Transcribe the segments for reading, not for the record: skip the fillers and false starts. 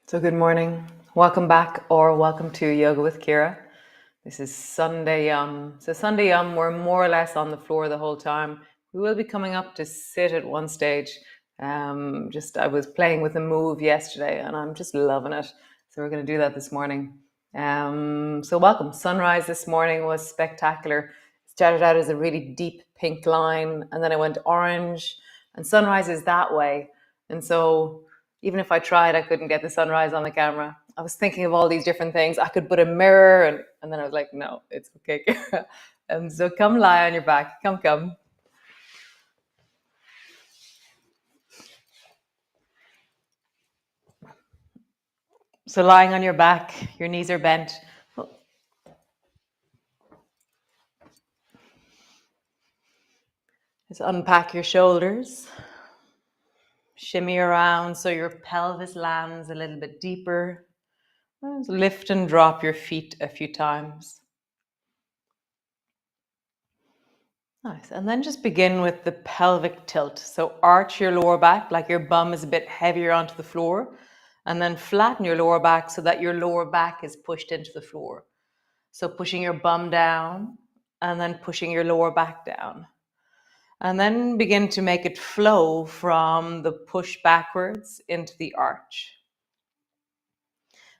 So good morning. Welcome back or welcome to Yoga with Ciara. This is Sunday Yum. So Sunday Yum, we're more or less on the floor the whole time. We will be coming up to sit at one stage. I was playing with a move yesterday and I'm just loving it. So we're going to do that this morning. So welcome. Sunrise this morning was spectacular. It started out as a really deep pink line and then it went orange, and sunrise is that way. And so even if I tried, I couldn't get the sunrise on the camera. I was thinking of all these different things. I could put a mirror, and then I was like, no, it's okay, Ciara. So come lie on your back. Come. So lying on your back, your knees are bent. Just unpack your shoulders. Shimmy around so your pelvis lands a little bit deeper. Just lift and drop your feet a few times. Nice. And then just begin with the pelvic tilt. So arch your lower back like your bum is a bit heavier onto the floor, and then flatten your lower back so that your lower back is pushed into the floor. So pushing your bum down and then pushing your lower back down. And then begin to make it flow from the push backwards into the arch.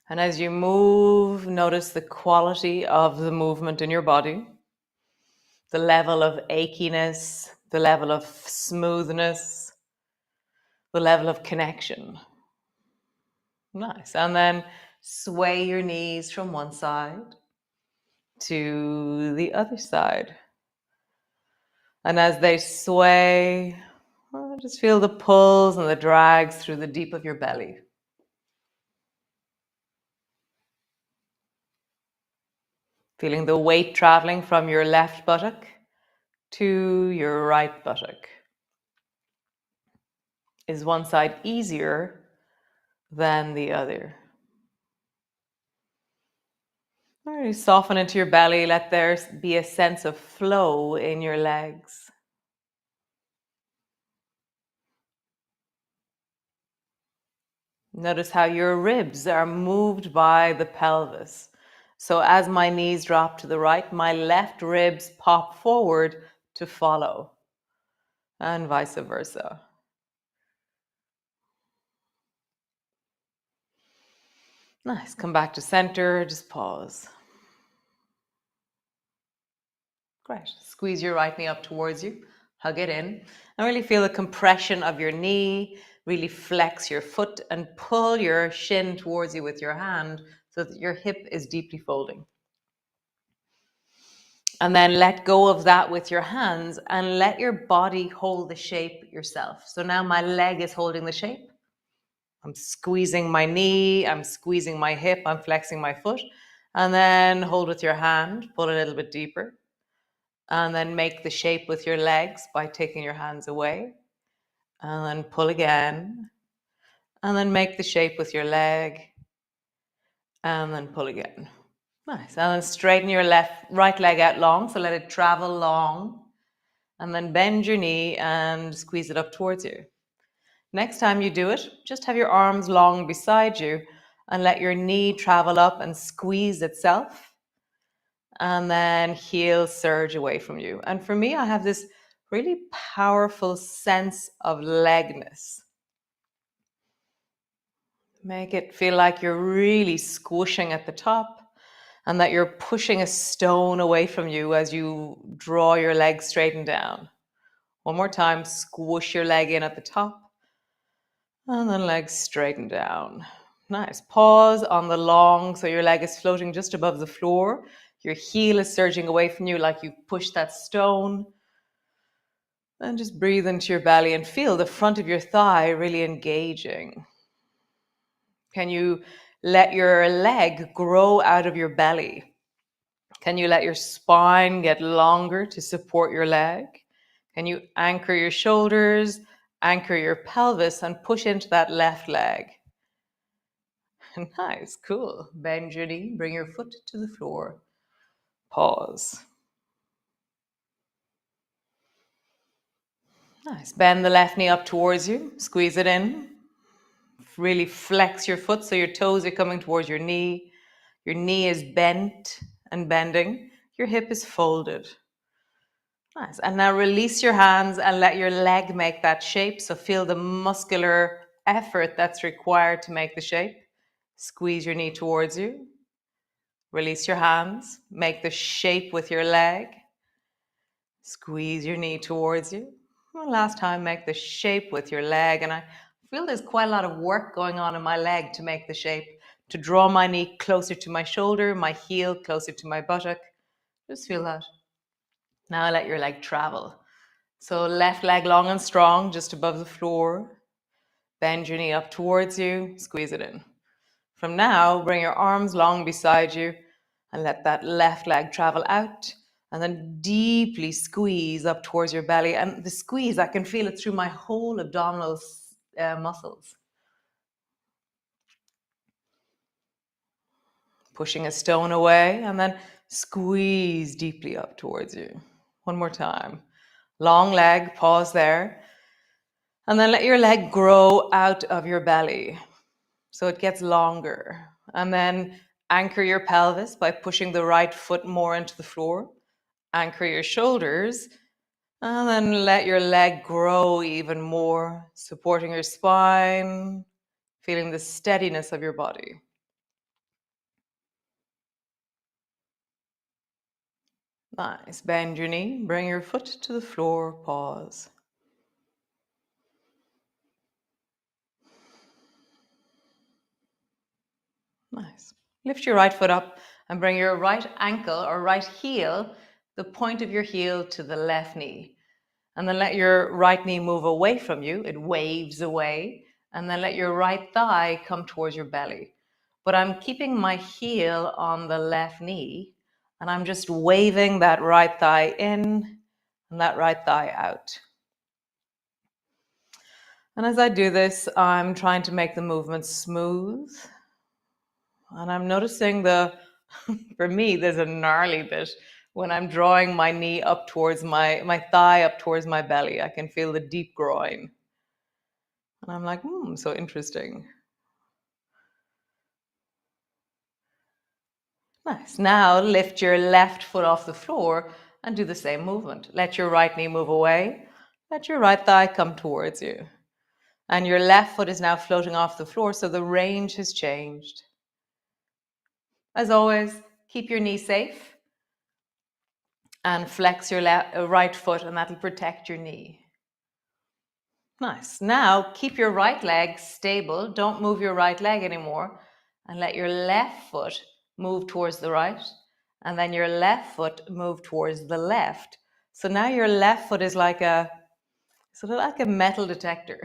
And as you move, notice the quality of the movement in your body, the level of achiness, the level of smoothness, the level of connection. Nice. And then sway your knees from one side to the other side. And as they sway, just feel the pulls and the drags through the deep of your belly. Feeling the weight traveling from your left buttock to your right buttock. Is one side easier than the other? All right, soften into your belly. Let there be a sense of flow in your legs. Notice how your ribs are moved by the pelvis. So as my knees drop to the right, my left ribs pop forward to follow, and vice versa. Nice. Come back to center. Just pause. Great. Squeeze your right knee up towards you. Hug it in. And really feel the compression of your knee. Really flex your foot and pull your shin towards you with your hand so that your hip is deeply folding. And then let go of that with your hands and let your body hold the shape yourself. So now my leg is holding the shape. I'm squeezing my knee, I'm squeezing my hip, I'm flexing my foot. And then hold with your hand, pull a little bit deeper. And then make the shape with your legs by taking your hands away. And then pull again. And then make the shape with your leg. And then pull again. Nice. And then straighten your right leg out long. So let it travel long. And then bend your knee and squeeze it up towards you. Next time you do it, just have your arms long beside you and let your knee travel up and squeeze itself. And then heel surge away from you. And for me, I have this really powerful sense of legness. Make it feel like you're really squishing at the top and that you're pushing a stone away from you as you draw your leg straight and down. One more time, squish your leg in at the top and then leg straighten down. Nice. Pause on the long, so your leg is floating just above the floor. Your heel is surging away from you like you pushed that stone. And just breathe into your belly and feel the front of your thigh really engaging. Can you let your leg grow out of your belly? Can you let your spine get longer to support your leg? Can you anchor your shoulders, anchor your pelvis, and push into that left leg? Nice, cool. Bend your knee, bring your foot to the floor. Pause. Nice. Bend the left knee up towards you. Squeeze it in. Really flex your foot so your toes are coming towards your knee. Your knee is bent and bending. Your hip is folded. Nice. And now release your hands and let your leg make that shape. So feel the muscular effort that's required to make the shape. Squeeze your knee towards you. Release your hands. Make the shape with your leg. Squeeze your knee towards you. One last time, make the shape with your leg. And I feel there's quite a lot of work going on in my leg to make the shape, to draw my knee closer to my shoulder, my heel closer to my buttock. Just feel that. Now let your leg travel. So left leg long and strong, just above the floor. Bend your knee up towards you, squeeze it in. From now, bring your arms long beside you and let that left leg travel out. And then deeply squeeze up towards your belly. And the squeeze, I can feel it through my whole abdominal muscles. Pushing a stone away and then squeeze deeply up towards you. One more time. Long leg, pause there. And then let your leg grow out of your belly so it gets longer. And then anchor your pelvis by pushing the right foot more into the floor. Anchor your shoulders. And then let your leg grow even more, supporting your spine, feeling the steadiness of your body. Nice. Bend your knee, bring your foot to the floor, pause. Nice. Lift your right foot up and bring your right ankle or right heel, the point of your heel to the left knee. And then let your right knee move away from you. It waves away. And then let your right thigh come towards your belly. But I'm keeping my heel on the left knee and I'm just waving that right thigh in and that right thigh out. And as I do this, I'm trying to make the movement smooth. And I'm noticing for me, there's a gnarly bit when I'm drawing my knee up towards my thigh up towards my belly. I can feel the deep groin. And I'm like, so interesting. Nice. Now lift your left foot off the floor and do the same movement. Let your right knee move away. Let your right thigh come towards you. And your left foot is now floating off the floor, so the range has changed. As always, keep your knee safe and flex your right foot, and that'll protect your knee. Nice. Now keep your right leg stable. Don't move your right leg anymore. And let your left foot move towards the right. And then your left foot move towards the left. So now your left foot is like a metal detector.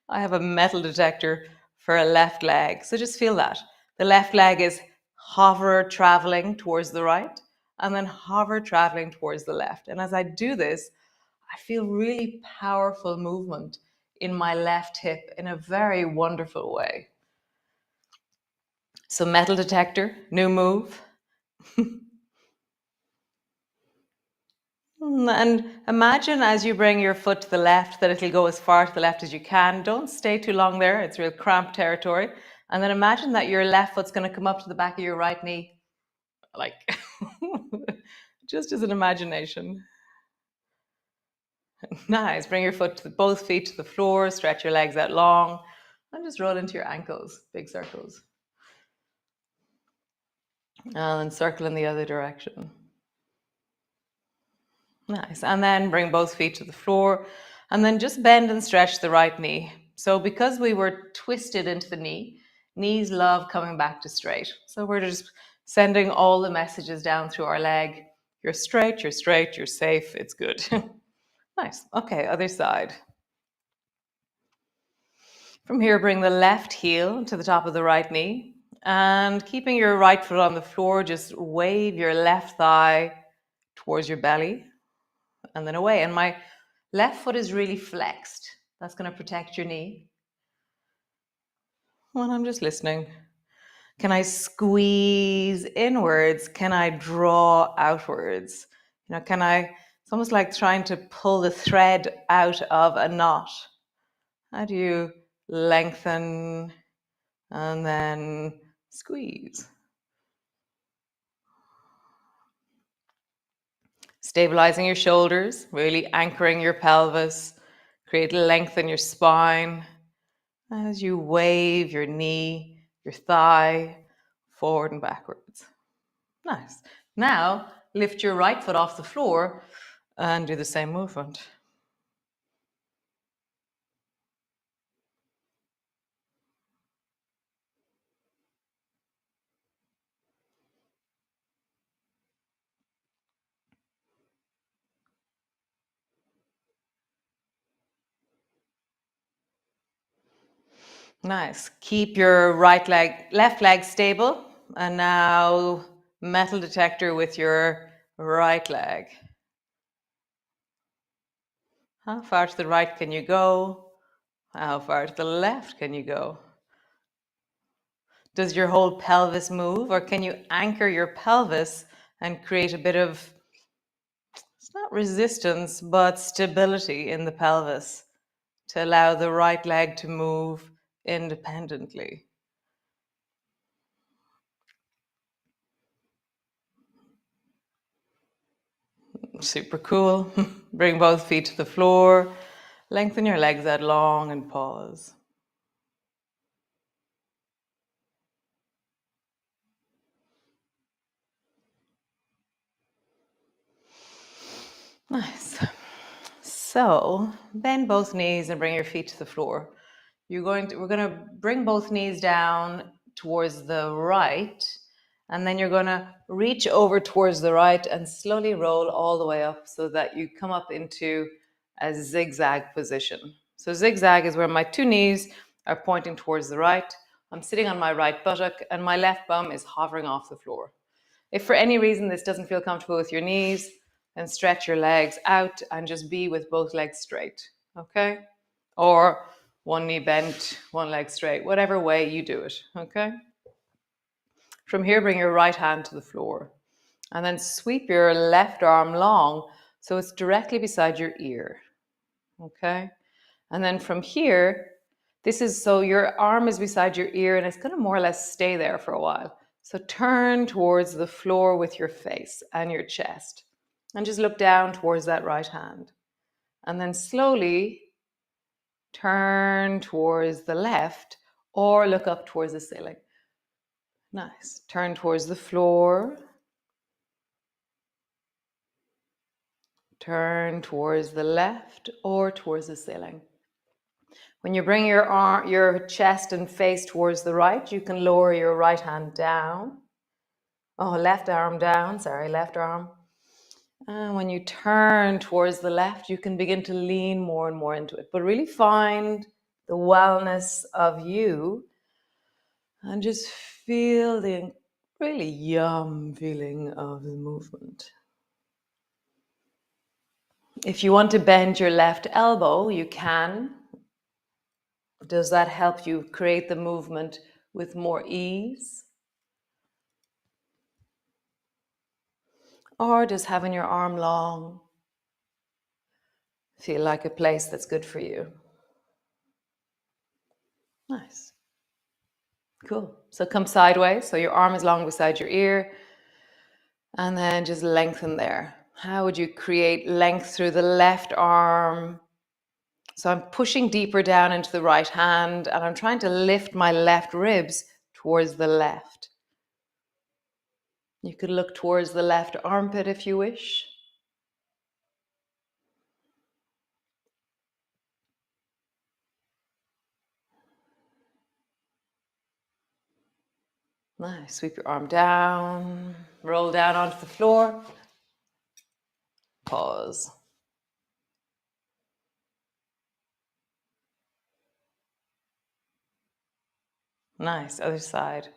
I have a metal detector for a left leg. So just feel that. The left leg is hover traveling towards the right and then hover traveling towards the left. And as I do this, I feel really powerful movement in my left hip in a very wonderful way. So metal detector, new move. And imagine as you bring your foot to the left that it'll go as far to the left as you can. Don't stay too long there. It's real cramped territory. And then imagine that your left foot's going to come up to the back of your right knee. Like, just as an imagination. Nice. Bring your foot to both feet to the floor. Stretch your legs out long. And just roll into your ankles. Big circles. And then circle in the other direction. Nice. And then bring both feet to the floor. And then just bend and stretch the right knee. So because we were twisted into the knee, knees love coming back to straight. So we're just sending all the messages down through our leg. You're straight, you're safe, it's good. Nice. Okay, other side. From here, bring the left heel to the top of the right knee. And keeping your right foot on the floor, just wave your left thigh towards your belly and then away. And my left foot is really flexed. That's going to protect your knee. Well, I'm just listening. Can I squeeze inwards? Can I draw outwards? It's almost like trying to pull the thread out of a knot. How do you lengthen, and then squeeze. Stabilizing your shoulders, really anchoring your pelvis, create length in your spine as you wave your knee, your thigh, forward and backwards. Nice. Now, lift your right foot off the floor and do the same movement. Nice. Keep your left leg stable. And now metal detector with your right leg. How far to the right can you go? How far to the left can you go? Does your whole pelvis move, or can you anchor your pelvis and create a bit of, it's not resistance, but stability in the pelvis to allow the right leg to move independently? Super cool. Bring both feet to the floor. Lengthen your legs out long and pause. Nice. So bend both knees and bring your feet to the floor. We're going to bring both knees down towards the right, and then you're going to reach over towards the right and slowly roll all the way up so that you come up into a zigzag position. So zigzag is where my two knees are pointing towards the right. I'm sitting on my right buttock and my left bum is hovering off the floor. If for any reason this doesn't feel comfortable with your knees, then stretch your legs out and just be with both legs straight, okay? Or one knee bent, one leg straight, whatever way you do it, okay? From here, bring your right hand to the floor and then sweep your left arm long so it's directly beside your ear, okay? And then from here, this is so your arm is beside your ear and it's going to more or less stay there for a while. So turn towards the floor with your face and your chest and just look down towards that right hand. And then slowly turn towards the left or look up towards the ceiling. Nice. Turn towards the floor. Turn towards the left or towards the ceiling. When you bring your chest and face towards the right, you can lower your right hand down. Left arm down, left arm. And when you turn towards the left, you can begin to lean more and more into it. But really find the wellness of you and just feel the really yum feeling of the movement. If you want to bend your left elbow, you can. Does that help you create the movement with more ease? Or does having your arm long feel like a place that's good for you? Nice. Cool. So come sideways. So your arm is long beside your ear. And then just lengthen there. How would you create length through the left arm? So I'm pushing deeper down into the right hand and I'm trying to lift my left ribs towards the left. You could look towards the left armpit if you wish. Nice. Sweep your arm down, roll down onto the floor. Pause. Nice. Other side.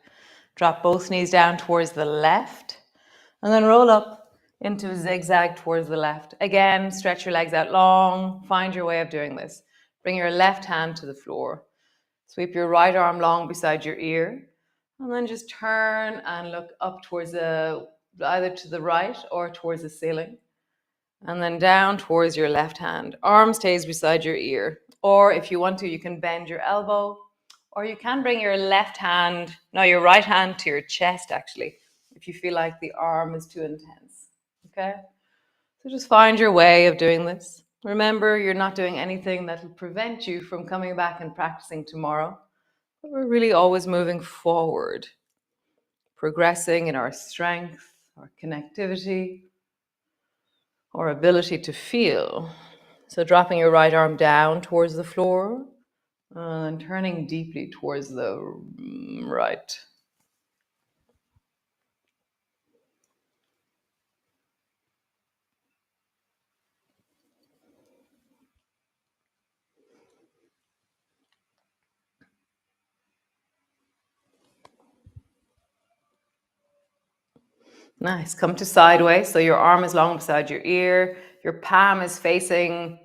Drop both knees down towards the left and then roll up into a zigzag towards the left. Again, stretch your legs out long. Find your way of doing this. Bring your left hand to the floor. Sweep your right arm long beside your ear. And then just turn and look up towards either to the right or towards the ceiling. And then down towards your left hand. Arm stays beside your ear. Or if you want to, you can bend your elbow. Or you can bring your your right hand to your chest, actually, if you feel like the arm is too intense. Okay? So just find your way of doing this. Remember, you're not doing anything that will prevent you from coming back and practicing tomorrow. But we're really always moving forward, progressing in our strength, our connectivity, our ability to feel. So dropping your right arm down towards the floor and turning deeply towards the right. Nice. Come to sideways. So your arm is long beside your ear. Your palm is facing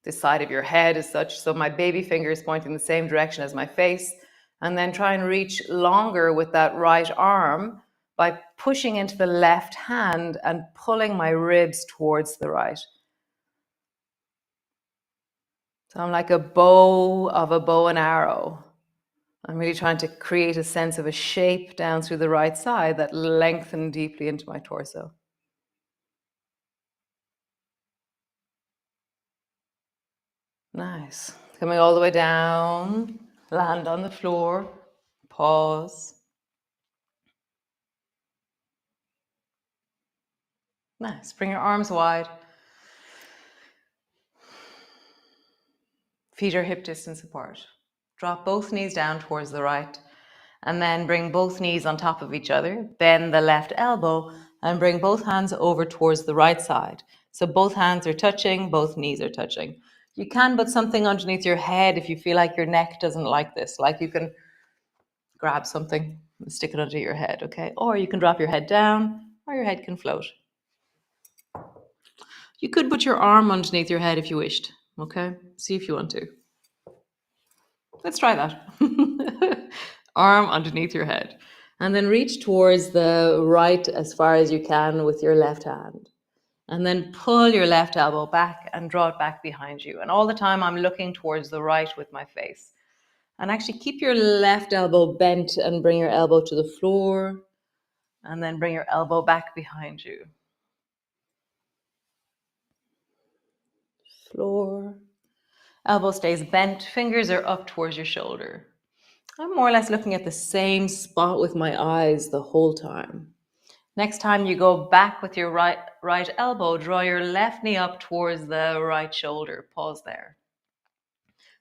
the side of your head as such. So my baby finger is pointing the same direction as my face. And then try and reach longer with that right arm by pushing into the left hand and pulling my ribs towards the right. So I'm like a bow and arrow. I'm really trying to create a sense of a shape down through the right side that lengthen deeply into my torso. Nice. Coming all the way down, land on the floor, pause. Nice. Bring your arms wide. Feet are hip distance apart. Drop both knees down towards the right, and then bring both knees on top of each other. Bend the left elbow and bring both hands over towards the right side. So both hands are touching, both knees are touching. You can put something underneath your head if you feel like your neck doesn't like this. Like you can grab something and stick it under your head, okay? Or you can drop your head down, or your head can float. You could put your arm underneath your head if you wished, okay? See if you want to. Let's try that. Arm underneath your head. And then reach towards the right as far as you can with your left hand. And then pull your left elbow back and draw it back behind you. And all the time I'm looking towards the right with my face. And actually keep your left elbow bent and bring your elbow to the floor. And then bring your elbow back behind you. Floor. Elbow stays bent. Fingers are up towards your shoulder. I'm more or less looking at the same spot with my eyes the whole time. Next time you go back with your right elbow, draw your left knee up towards the right shoulder. Pause there.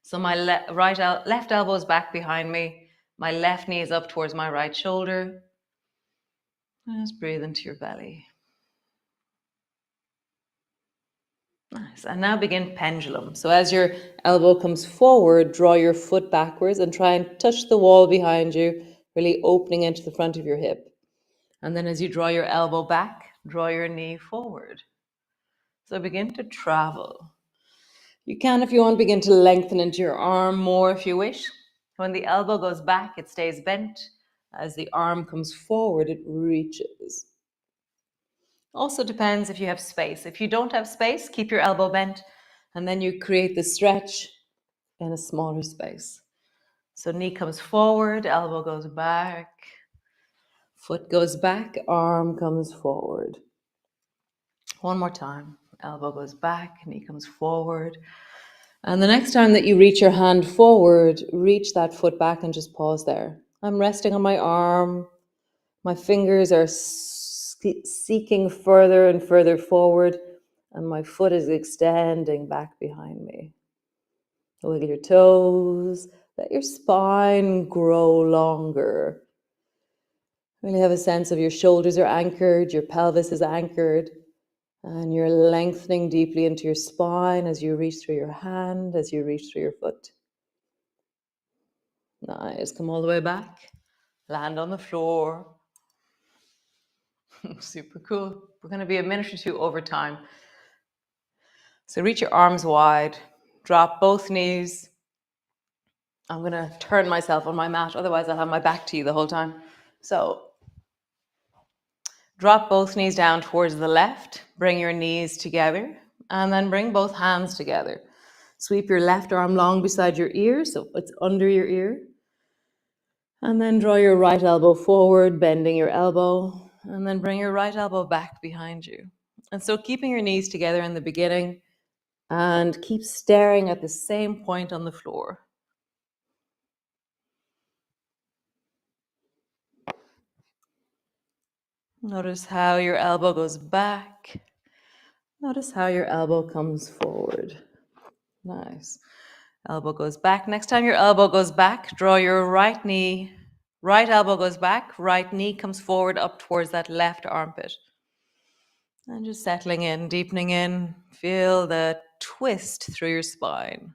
So my left elbow is back behind me. My left knee is up towards my right shoulder. Just breathe into your belly. Nice. And now begin pendulum. So as your elbow comes forward, draw your foot backwards and try and touch the wall behind you, really opening into the front of your hip. And then as you draw your elbow back, draw your knee forward. So begin to travel. You can, if you want, begin to lengthen into your arm more if you wish. When the elbow goes back, it stays bent. As the arm comes forward, it reaches. Also depends if you have space. If you don't have space, keep your elbow bent, and then you create the stretch in a smaller space. So knee comes forward, elbow goes back, foot goes back, arm comes forward. One more time. Elbow goes back, knee comes forward. And the next time that you reach your hand forward, reach that foot back and just pause there. I'm resting on my arm. My fingers are seeking further and further forward, and my foot is extending back behind me. Wiggle your toes. Let your spine grow longer. Really have a sense of your shoulders are anchored, your pelvis is anchored. And you're lengthening deeply into your spine as you reach through your hand, as you reach through your foot. Nice. Come all the way back. Land on the floor. Super cool. We're going to be a minute or two over time. So reach your arms wide. Drop both knees. I'm going to turn myself on my mat. Otherwise, I'll have my back to you the whole time. So Drop both knees down towards the left. Bring your knees together and then bring both hands together. Sweep your left arm long beside your ear, so it's under your ear. And then draw your right elbow forward, bending your elbow, and then bring your right elbow back behind you. And so keeping your knees together in the beginning and keep staring at the same point on the floor. Notice how your elbow goes back. Notice how your elbow comes forward. Nice. Elbow goes back. Next time your elbow goes back, draw your right knee. Right elbow goes back. Right knee comes forward up towards that left armpit. And just settling in, deepening in. Feel the twist through your spine.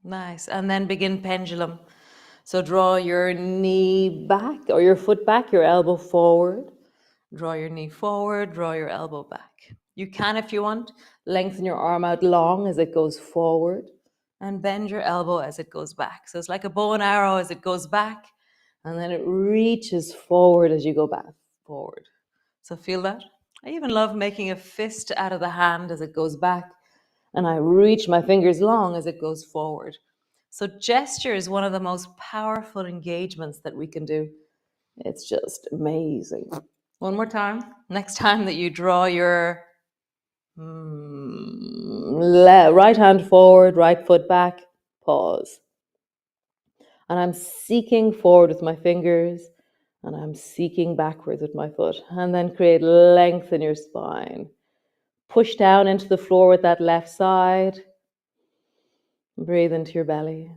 Nice. And then begin pendulum. So draw your knee back or your foot back, your elbow forward. Draw your knee forward, draw your elbow back. You can, if you want, lengthen your arm out long as it goes forward and bend your elbow as it goes back. So it's like a bow and arrow as it goes back, and then it reaches forward as you go back forward. So feel that? I even love making a fist out of the hand as it goes back, and I reach my fingers long as it goes forward. So gesture is one of the most powerful engagements that we can do. It's just amazing. One more time. Next time that you draw your right hand forward, right foot back, pause. And I'm seeking forward with my fingers, and I'm seeking backwards with my foot. And then create length in your spine. Push down into the floor with that left side. Breathe into your belly.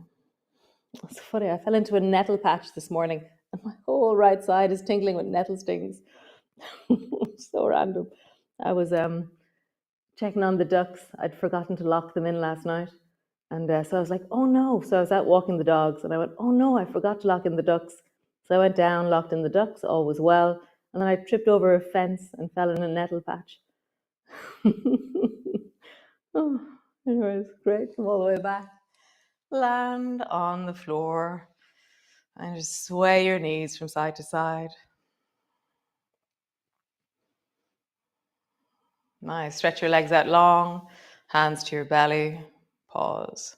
It's funny, I fell into a nettle patch this morning, and my whole right side is tingling with nettle stings. So random. I was checking on the ducks. I'd forgotten to lock them in last night. And so I was like, oh no. So I was out walking the dogs, and I went, oh no, I forgot to lock in the ducks. So I went down, locked in the ducks, all was well. And then I tripped over a fence and fell in a nettle patch. Oh, anyways, great. Come all the way back. Land on the floor and just sway your knees from side to side. Nice. Stretch your legs out long, hands to your belly. Pause.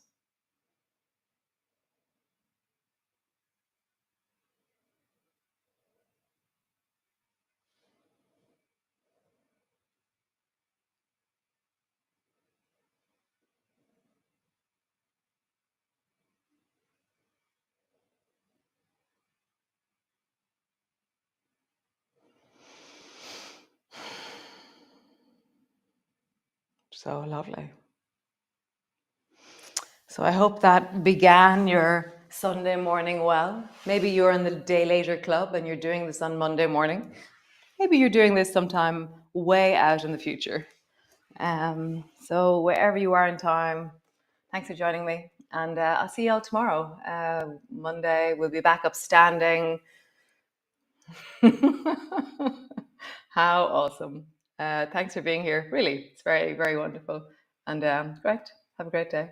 So lovely. So I hope that began your Sunday morning well. Maybe you're in the Day Later Club and you're doing this on Monday morning. Maybe you're doing this sometime way out in the future. So wherever you are in time, thanks for joining me. And I'll see you all tomorrow. Monday, we'll be back up standing. How awesome. Thanks for being here. Really, it's very, very wonderful. And great. Have a great day.